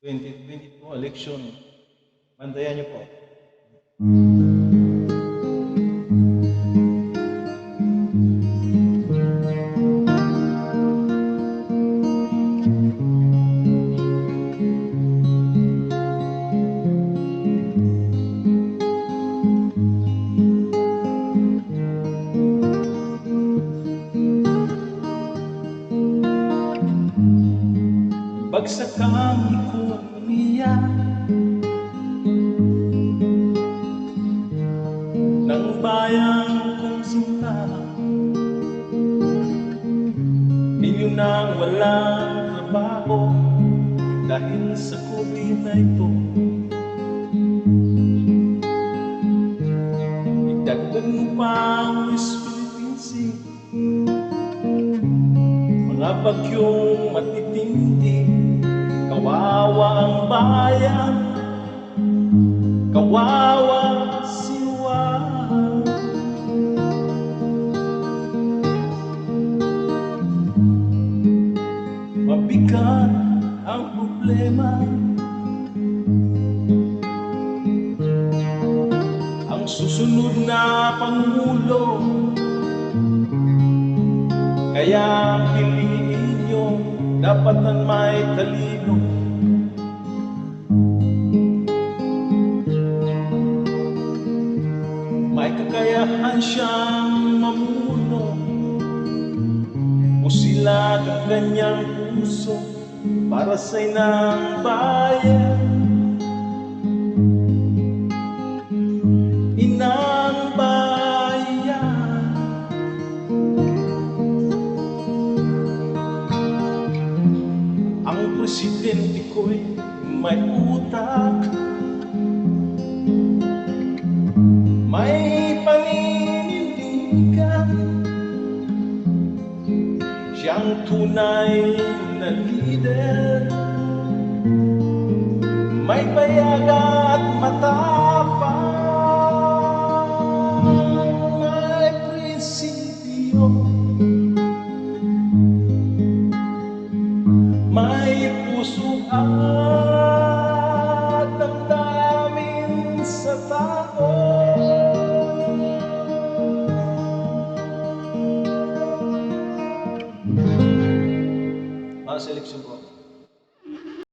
2022 election. Bantayan niyo po. Bagsak ang ekonomiya ng bayan kong sinta, milyon nang walang trabaho dahil sa COVID na ito. Idagdag mo pa ang West Philippine Sea, mga bagyong matitindi. Kawawa ang bayan, kawawa si Juan. Mabigat ang problema, ang susunod na Pangulo. Kaya piliin niyo, dapat ang may talino. May kakayahan siyang mamuno, pusila ang kanyang puso para sa inang bayan. Inang bayan, ang presidente ko'y may utak, may paninindigan. Siyang tunay na leader, may payaga at matapang.